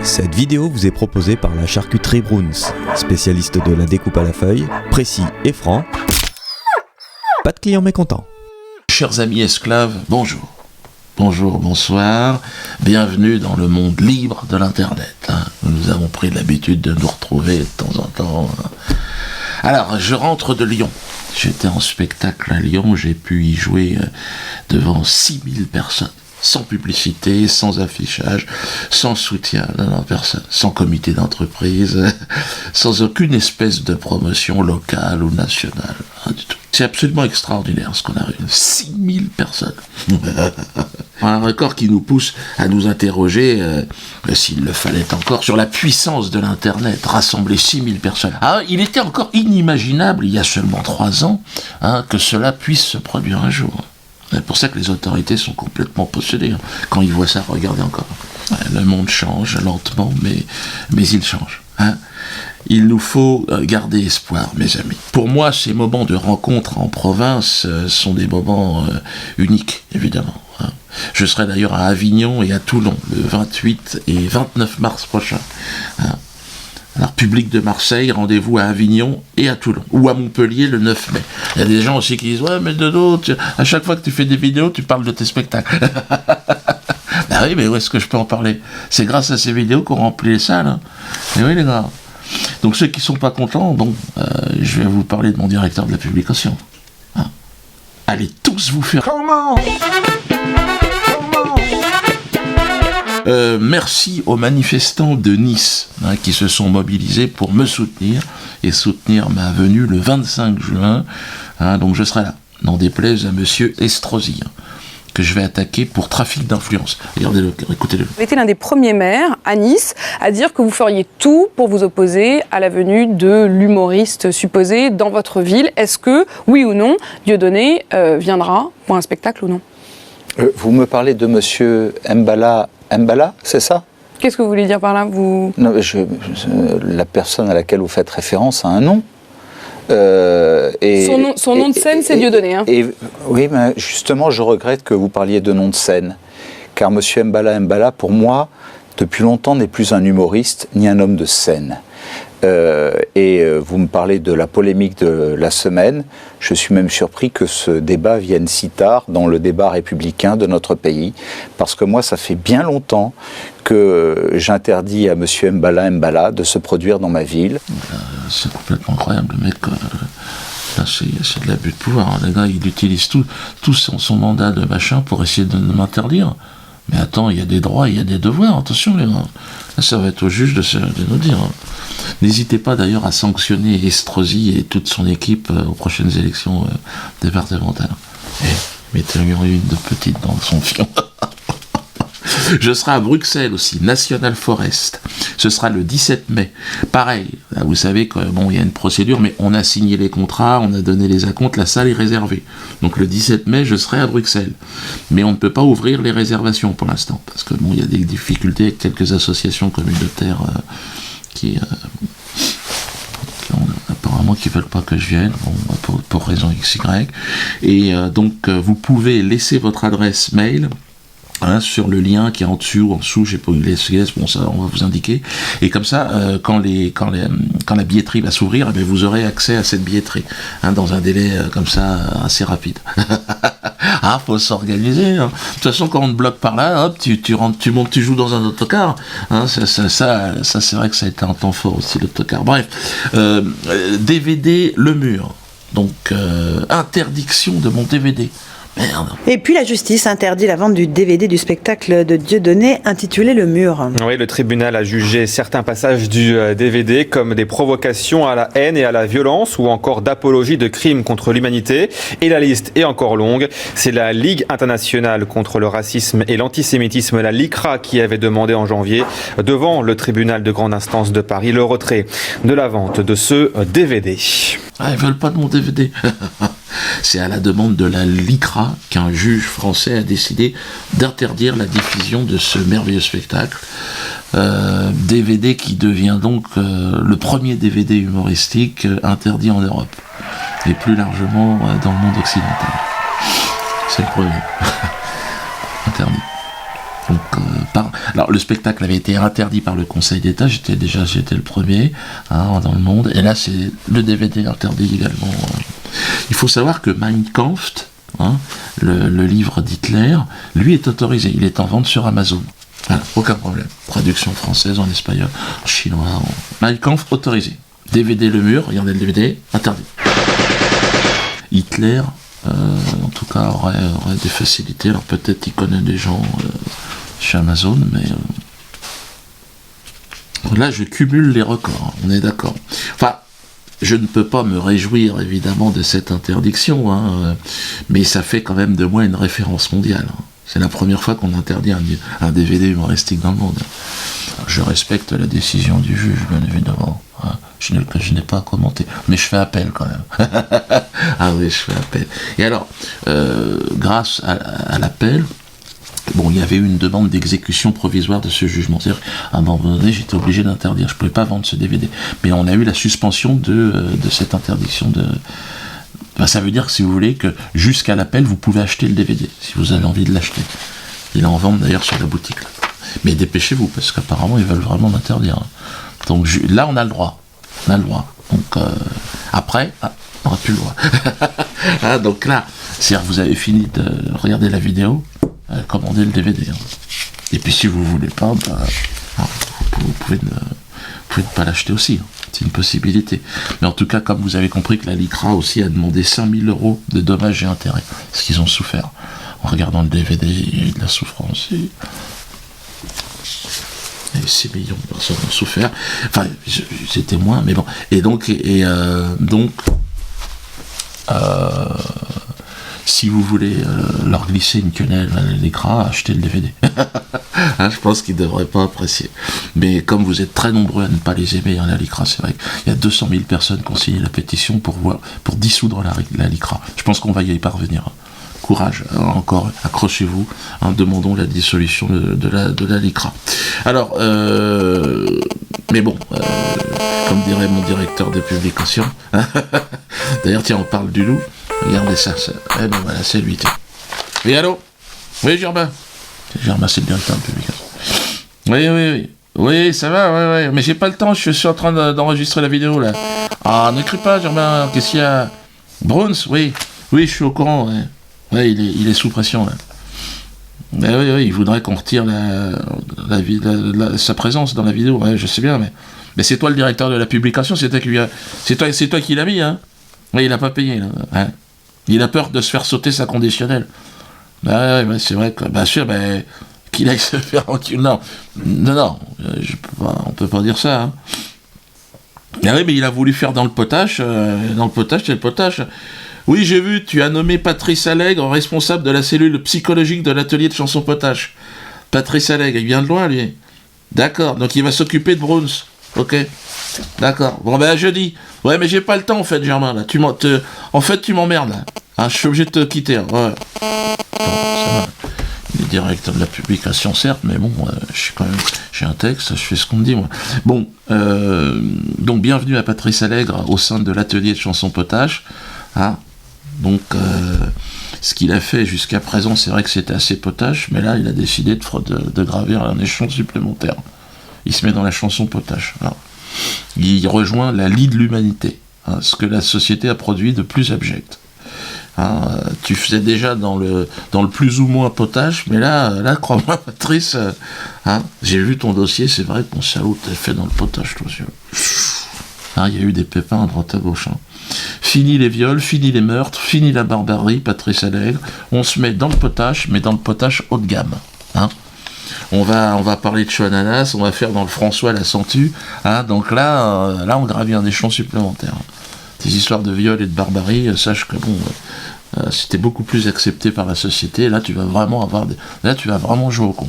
Cette vidéo vous est proposée par la charcuterie Bruns, spécialiste de la découpe à la feuille, précis et franc. Pas de clients mécontents. Chers amis esclaves, bonjour. Bonjour, bonsoir. Bienvenue dans le monde libre de l'Internet. Nous avons pris l'habitude de nous retrouver de temps en temps. Alors, je rentre de Lyon. J'étais en spectacle à Lyon, j'ai pu y jouer devant 6000 personnes. Sans publicité, sans affichage, sans soutien, personne, sans comité d'entreprise, sans aucune espèce de promotion locale ou nationale, rien du tout. C'est absolument extraordinaire ce qu'on a réussi. 6000 personnes. Un record qui nous pousse à nous interroger, s'il le fallait encore, sur la puissance de l'Internet, rassembler 6000 personnes. Ah, il était encore inimaginable, il y a seulement 3 ans, que cela puisse se produire un jour. C'est pour ça que les autorités sont complètement possédées. Quand ils voient ça, regardez encore. Le monde change lentement, mais il change. Il nous faut garder espoir, mes amis. Pour moi, ces moments de rencontre en province sont des moments uniques, évidemment. Je serai d'ailleurs à Avignon et à Toulon, le 28 et 29 mars prochain. Alors, public de Marseille, rendez-vous à Avignon et à Toulon, ou à Montpellier le 9 mai. Il y a des gens aussi qui disent « Ouais, mais Dodo, à chaque fois que tu fais des vidéos, tu parles de tes spectacles. » Ben oui, mais où est-ce que je peux en parler ? C'est grâce à ces vidéos qu'on remplit les salles. Et oui, les gars. Donc, ceux qui sont pas contents, je vais vous parler de mon directeur de la publication. Allez tous vous faire... Comment ? Merci aux manifestants de Nice qui se sont mobilisés pour me soutenir et soutenir ma venue le 25 juin. Donc je serai là, n'en déplaise à monsieur Estrosi, que je vais attaquer pour trafic d'influence. Regardez-le, écoutez-le. Vous avez été l'un des premiers maires à Nice à dire que vous feriez tout pour vous opposer à la venue de l'humoriste supposé dans votre ville. Est-ce que, oui ou non, Dieudonné viendra pour un spectacle ou non ? Vous me parlez de monsieur Mbala, c'est ça ? Qu'est-ce que vous voulez dire par là, vous ? Non, la personne à laquelle vous faites référence a un nom. Son nom de scène, c'est Dieudonné. Oui, mais justement, je regrette que vous parliez de nom de scène. Car monsieur Mbala, pour moi, depuis longtemps, n'est plus un humoriste ni un homme de scène. Vous me parlez de la polémique de la semaine. Je suis même surpris que ce débat vienne si tard dans le débat républicain de notre pays, parce que moi, ça fait bien longtemps que j'interdis à monsieur Mbala de se produire dans ma ville. C'est complètement incroyable, le mec. Là, c'est de l'abus de pouvoir. Le gars, il utilise tout son mandat de machin pour essayer de m'interdire. Mais attends, il y a des droits, il y a des devoirs, attention les gars. Là, ça va être au juge de nous dire. N'hésitez pas d'ailleurs à sanctionner Estrosi et toute son équipe aux prochaines élections départementales. Et mettez-lui une de petite dans son fion. Je serai à Bruxelles aussi, National Forest. Ce sera le 17 mai. Pareil, là, vous savez qu'il y a une procédure, mais on a signé les contrats, on a donné les acomptes, la salle est réservée. Donc le 17 mai, je serai à Bruxelles. Mais on ne peut pas ouvrir les réservations pour l'instant, parce que il y a des difficultés avec quelques associations communautaires qui apparemment qui veulent pas que je vienne, pour raison XY. Et donc vous pouvez laisser votre adresse mail sur le lien qui est en dessous, je sais pas, bon, ça, on va vous indiquer. Et comme ça, quand la billetterie va s'ouvrir, vous aurez accès à cette billetterie, dans un délai comme ça assez rapide. Faut s'organiser. De toute façon, quand on te bloque par là, hop, tu rentres, tu montes, tu joues dans un autocar. Ça, c'est vrai que ça a été un temps fort aussi, l'autocar. Bref, DVD Le Mur. Donc, interdiction de mon DVD. Merde. Et puis la justice interdit la vente du DVD du spectacle de Dieudonné intitulé Le Mur. Oui, le tribunal a jugé certains passages du DVD comme des provocations à la haine et à la violence ou encore d'apologie de crimes contre l'humanité. Et la liste est encore longue. C'est la Ligue internationale contre le racisme et l'antisémitisme, la LICRA, qui avait demandé en janvier devant le tribunal de grande instance de Paris le retrait de la vente de ce DVD. Ils veulent pas de mon DVD. C'est à la demande de la LICRA qu'un juge français a décidé d'interdire la diffusion de ce merveilleux spectacle. DVD qui devient donc le premier DVD humoristique interdit en Europe, et plus largement dans le monde occidental. C'est le premier. interdit. Donc, alors le spectacle avait été interdit par le Conseil d'État, j'étais le premier dans le monde, et là c'est le DVD interdit également. Il faut savoir que Mein Kampf, le livre d'Hitler, lui est autorisé, il est en vente sur Amazon. Voilà, aucun problème. Traduction française, en espagnol, en chinois, Mein Kampf autorisé. DVD Le Mur, regardez le DVD, interdit. Hitler, en tout cas, aurait des facilités. Alors peut-être qu'il connaît des gens chez Amazon, mais là je cumule les records, on est d'accord. Enfin, je ne peux pas me réjouir évidemment de cette interdiction, mais ça fait quand même de moi une référence mondiale. C'est la première fois qu'on interdit un DVD humoristique dans le monde. Alors, je respecte la décision du juge, bien évidemment. Je n'ai pas à commenter, mais je fais appel quand même. Ah oui, je fais appel. Et alors, grâce à l'appel, il y avait eu une demande d'exécution provisoire de ce jugement. C'est-à-dire, à un moment donné, j'étais obligé d'interdire. Je ne pouvais pas vendre ce DVD. Mais on a eu la suspension de cette interdiction de... Enfin, ça veut dire, si vous voulez, que jusqu'à l'appel, vous pouvez acheter le DVD, si vous avez envie de l'acheter. Il est en vente d'ailleurs sur la boutique. Là. Mais dépêchez-vous, parce qu'apparemment, ils veulent vraiment m'interdire. Donc là, on a le droit. Donc, après, on n'aura plus le droit. Donc là, c'est-à-dire, vous avez fini de regarder la vidéo, commandez le DVD. Et puis, si vous ne voulez pas, vous pouvez ne pas l'acheter aussi. C'est une possibilité. Mais en tout cas, comme vous avez compris que la LICRA aussi a demandé 5 000 € de dommages et intérêts, parce qu'ils ont souffert. En regardant le DVD, il y a eu de la souffrance. Et 6 millions de personnes ont souffert. Enfin, j'étais moins, mais bon. Et donc, si vous voulez leur glisser une quenelle à l'écran, achetez le DVD. Je pense qu'ils ne devraient pas apprécier. Mais comme vous êtes très nombreux à ne pas les aimer, la LICRA, c'est vrai qu'il y a 200 000 personnes qui ont signé la pétition pour dissoudre la LICRA. Je pense qu'on va y parvenir. Courage, encore, accrochez-vous, demandons la dissolution de la LICRA. Alors, mais bon, comme dirait mon directeur de publication, d'ailleurs, tiens, on parle du loup, regardez ça, voilà, c'est lui, tiens. Oui, allô? Oui, Germain, c'est le directeur de publication. Oui, ça va, ouais, mais j'ai pas le temps, je suis en train d'enregistrer la vidéo, là. Ah, n'écris pas, Germain, qu'est-ce qu'il y a? Bruns, oui, je suis au courant, ouais. Ouais, il est sous pression, là. Ben oui, il voudrait qu'on retire sa présence dans la vidéo. Ouais, je sais bien, mais c'est toi le directeur de la publication, c'est toi qui l'as mis, hein. Ouais, il a pas payé, là. Hein. Il a peur de se faire sauter sa conditionnelle. Ben ouais, c'est vrai que, bien sûr, qu'il aille se faire enculer. Non, on peut pas dire ça, hein. Ben oui, mais il a voulu faire dans le potache, c'est le potache. Oui, j'ai vu, tu as nommé Patrice Allègre responsable de la cellule psychologique de l'atelier de chanson potache. Patrice Allègre, il vient de loin, lui. D'accord, donc il va s'occuper de Bruns. Ok, d'accord. Bon, à jeudi. Ouais, mais j'ai pas le temps, en fait, Germain, là. Tu m'emmerdes, là. Je suis obligé de te quitter, hein. Ouais. Bon, ça va. Il est directeur de la publication, certes, mais bon, j'ai un texte, je fais ce qu'on me dit, moi. Bon, donc bienvenue à Patrice Allègre au sein de l'atelier de chanson potache. Donc, ce qu'il a fait jusqu'à présent, c'est vrai que c'était assez potache, mais là, il a décidé de gravir un échelon supplémentaire. Il se met dans la chanson potache. Alors, il rejoint la lie de l'humanité, ce que la société a produit de plus abject. Tu faisais déjà dans le plus ou moins potache, mais là crois-moi, Patrice, j'ai vu ton dossier, c'est vrai que mon salaud t'as fait dans le potache, toi aussi. Il y a eu des pépins à droite à gauche. Fini les viols, fini les meurtres, fini la barbarie, Patrice Allègre. On se met dans le potache, mais dans le potache haut de gamme. On va parler de Chouananas, on va faire dans le François la Sentue. Donc là, on gravit un échelon supplémentaire. Ces histoires de viol et de barbarie, sache que c'était beaucoup plus accepté par la société. Là, tu vas vraiment jouer au con.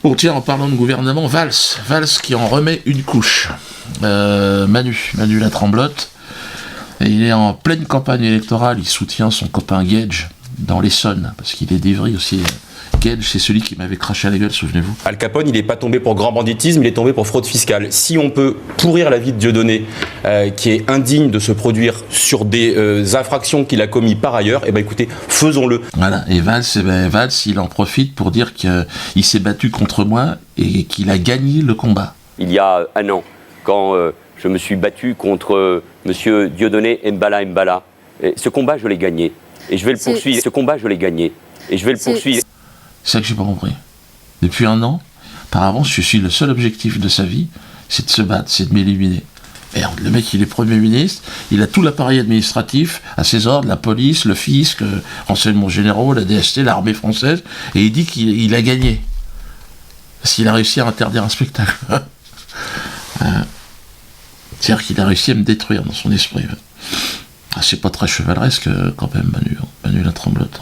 Bon, tiens, en parlant de gouvernement, Valls qui en remet une couche. Manu la Tremblotte, et il est en pleine campagne électorale, il soutient son copain Gage, dans l'Essonne, parce qu'il est d'Ivry aussi. Gage, c'est celui qui m'avait craché à la gueule, souvenez-vous. Al Capone, il n'est pas tombé pour grand banditisme, il est tombé pour fraude fiscale. Si on peut pourrir la vie de Dieudonné, qui est indigne de se produire sur des infractions qu'il a commis par ailleurs, eh ben écoutez, faisons-le. Voilà, et Valls, il en profite pour dire qu'il s'est battu contre moi et qu'il a gagné le combat. Il y a un an, quand je me suis battu contre monsieur Dieudonné Mbala, ce combat, je l'ai gagné. Et je vais le poursuivre. Ce combat, je l'ai gagné. Et je vais le poursuivre. C'est ça que j'ai pas compris. Depuis un an, par avance, je suis le seul objectif de sa vie, c'est de se battre, c'est de m'éliminer. Merde, le mec, il est Premier ministre, il a tout l'appareil administratif à ses ordres, la police, le fisc, renseignements généraux, la DST, l'armée française, et il dit qu'il a gagné. Parce qu'il a réussi à interdire un spectacle. C'est-à-dire qu'il a réussi à me détruire dans son esprit. C'est pas très chevaleresque quand même, Manu la tremblote.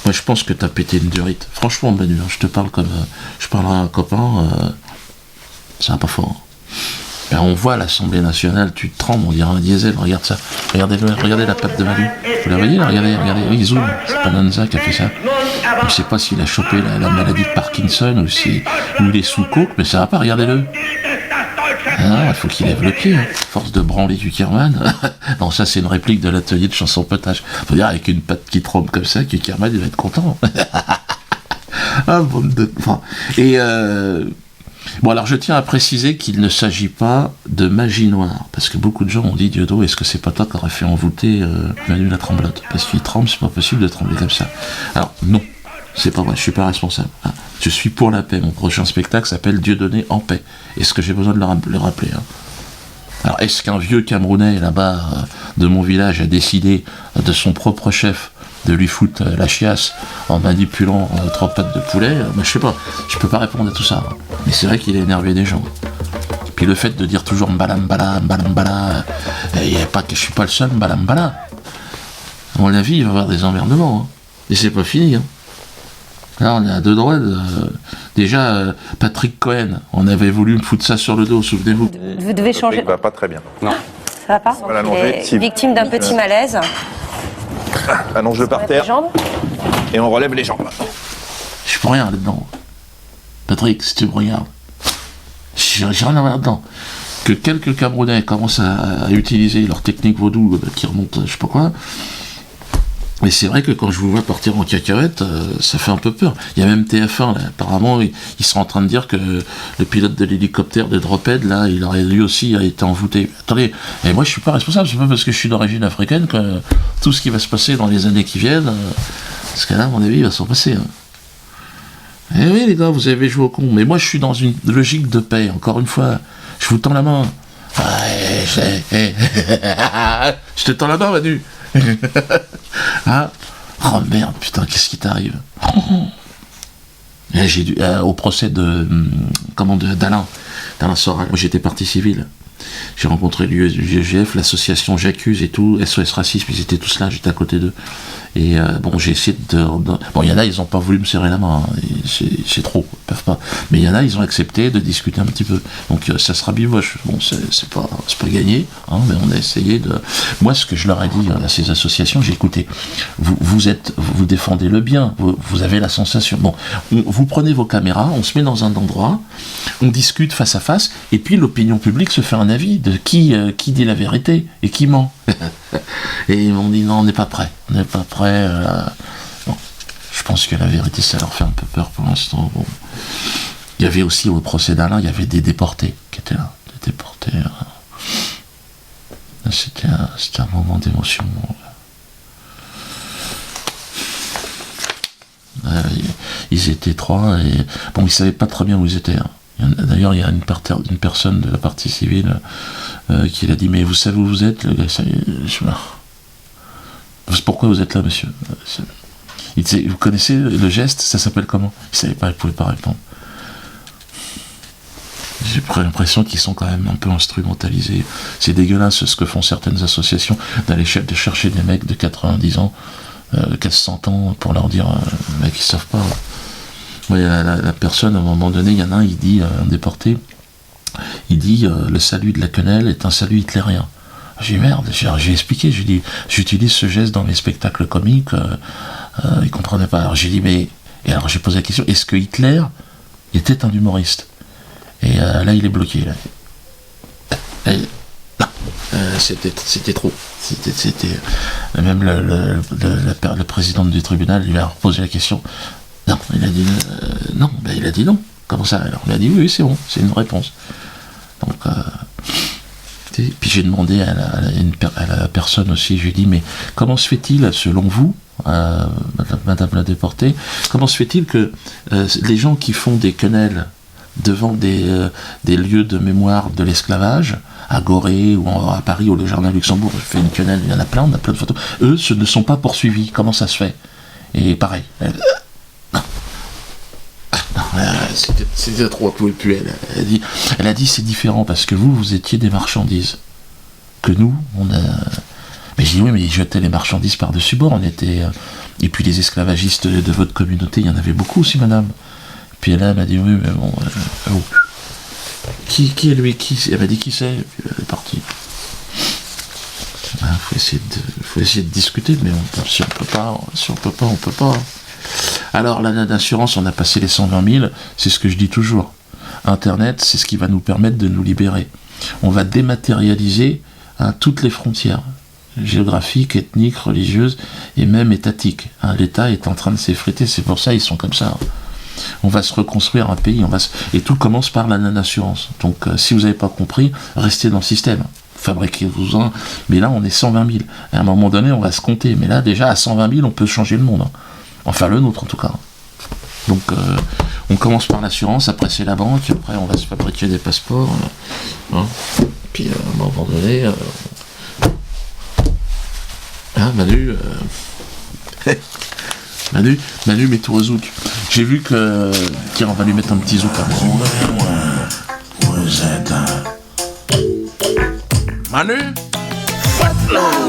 Moi je pense que t'as pété une durite. Franchement, Manu, je te parle comme je parlerai à un copain, c'est un pas fort. Ben, on voit à l'Assemblée nationale, tu te trembles, on dirait un diesel, regarde ça. Regardez la patte de Manu. Vous la voyez là, regardez, il zoome. C'est Pananza qui a fait ça. Je sais pas s'il a chopé la maladie de Parkinson ou il est sous coke, mais ça va pas, regardez-le. Non, il faut qu'il lève le pied, hein. Force de branler du Kerman. Non, ça c'est une réplique de l'atelier de chanson potage. Faut dire avec une patte qui tremble comme ça, que Kerman il va être content. Ah, bande de... Enfin, et bon, alors je tiens à préciser qu'il ne s'agit pas de magie noire, parce que beaucoup de gens ont dit, Diodo, est-ce que c'est pas toi qui aurais fait envoûter Manu la tremblote? Parce qu'il tremble, c'est pas possible de trembler comme ça. Alors non, c'est pas vrai, je suis pas responsable. Hein. Je suis pour la paix. Mon prochain spectacle s'appelle Dieudonné en paix. Est-ce que j'ai besoin de le rappeler, hein? Alors, est-ce qu'un vieux Camerounais, là-bas, de mon village, a décidé de son propre chef de lui foutre la chiasse en manipulant 3 pattes de poulet? Ben, je sais pas. Je peux pas répondre à tout ça. Mais c'est vrai qu'il a énervé des gens. Puis le fait de dire toujours mbala, je suis pas le seul mbala. À mon avis, il va y avoir des emmerdements. Hein. Et c'est pas fini, hein. Là, on est à 2 droits. Déjà, Patrick Cohen, on avait voulu me foutre ça sur le dos, souvenez-vous. Vous devez changer. Ça va pas très bien. Non. Ça va pas? Voilà, Il est victime d'un petit malaise. Allonge-le par terre. Et on relève les jambes. Je peux rien là-dedans. Patrick, si tu me regardes, j'ai rien là-dedans. Que quelques Camerounais commencent à utiliser leur technique vaudou qui remonte, je sais pas quoi. Mais c'est vrai que quand je vous vois partir en cacahuète, ça fait un peu peur. Il y a même TF1, là, apparemment, ils sont en train de dire que le pilote de l'hélicoptère de Drophead, là, il aurait lui aussi été envoûté. Attendez, et moi je suis pas responsable, c'est pas parce que je suis d'origine africaine que tout ce qui va se passer dans les années qui viennent, parce que là, à mon avis, il va s'en passer. Hein. Eh oui, les gars, vous avez joué au con, mais moi je suis dans une logique de paix, encore une fois, je vous tends la main. Je te tends la main, Manu. Ah, oh merde, putain, qu'est-ce qui t'arrive? J'ai dû au procès d'Alain Soral. Moi j'étais partie civile. J'ai rencontré l'UEGF, l'association J'accuse et tout, SOS Racisme, ils étaient tous là, j'étais à côté d'eux. Et bon, j'ai essayé Bon, il y en a, ils n'ont pas voulu me serrer la main, hein. C'est trop, ils peuvent pas. Mais il y en a, ils ont accepté de discuter un petit peu. Donc ça sera bivoche. Bon, c'est pas gagné, hein, mais on a essayé de... Moi, ce que je leur ai dit à ces associations, j'ai écouté, vous défendez le bien, vous avez la sensation. Bon, vous prenez vos caméras, on se met dans un endroit, on discute face à face, et puis l'opinion publique se fait un avis de qui dit la vérité et qui ment. Et ils m'ont dit non, on n'est pas prêt. On n'est pas prêt. Bon, je pense que la vérité, ça leur fait un peu peur pour l'instant. Bon. Il y avait aussi au procès d'Alain, il y avait des déportés qui étaient là. Des déportés. C'était un moment d'émotion. Ils étaient 3 et bon, ils savaient pas très bien où ils étaient. Hein. D'ailleurs, il y a une personne de la partie civile qui l'a dit, mais vous savez où vous êtes? Le gars, pourquoi vous êtes là, monsieur? Il disait, vous connaissez le geste? Ça s'appelle comment? Il savait pas, il pouvait pas répondre. J'ai l'impression qu'ils sont quand même un peu instrumentalisés. C'est dégueulasse ce que font certaines associations, d'aller chercher des mecs de 90 ans, 100 ans, pour leur dire, mec, ils savent pas. Ouais, la personne, à un moment donné, il y en a un, il dit, un déporté, il dit, le salut de la quenelle est un salut hitlérien. J'ai dit, merde, j'ai expliqué, j'ai dit, j'utilise ce geste dans mes spectacles comiques, Il comprenait pas. Alors j'ai dit, mais... Et alors j'ai posé la question, est-ce que Hitler était un humoriste? Et là, il est bloqué. Là. Non, c'était trop. C'était même le président du tribunal lui a reposé la question. Non, il a dit non. Ben, il a dit non. Comment ça? Alors il a dit oui, c'est bon, c'est une réponse. Donc, puis j'ai demandé à la personne aussi, je lui ai dit, mais comment se fait-il, selon vous, Madame la déportée, comment se fait-il que les gens qui font des quenelles devant des lieux de mémoire de l'esclavage, à Gorée ou à Paris ou le Jardin Luxembourg, je fais une quenelle, il y en a plein, on a plein de photos, eux ne sont pas poursuivis, comment ça se fait? Et pareil, c'était trop, elle pouvait plus. Elle a dit c'est différent parce que vous étiez des marchandises. Que nous, on a. Mais j'ai dit oui, mais ils jetaient les marchandises par-dessus bord. On était. Et puis les esclavagistes de votre communauté, il y en avait beaucoup aussi, madame. Puis elle m'a dit oui, mais bon. Qui est lui? Elle m'a dit qui c'est? Puis elle est partie. Faut essayer de discuter, mais si on peut pas, on peut pas. Alors, l'année d'assurance, on a passé les 120 000, c'est ce que je dis toujours. Internet, c'est ce qui va nous permettre de nous libérer. On va dématérialiser toutes les frontières, géographiques, ethniques, religieuses et même étatiques. L'État est en train de s'effriter, c'est pour ça ils sont comme ça. On va se reconstruire un pays, et tout commence par la non-assurance. Donc, si vous n'avez pas compris, restez dans le système. Fabriquez-vous-en. Mais là, on est 120 000. À un moment donné, on va se compter. Mais là, déjà, à 120 000, on peut changer le monde. Enfin, le nôtre, en tout cas. Donc, on commence par l'assurance, après c'est la banque, après on va se fabriquer des passeports. Puis, à un moment donné... Manu... Manu, mets tout au zouk. J'ai vu que... Tiens, on va lui mettre un petit zouk. Vous êtes un... Manu? What now,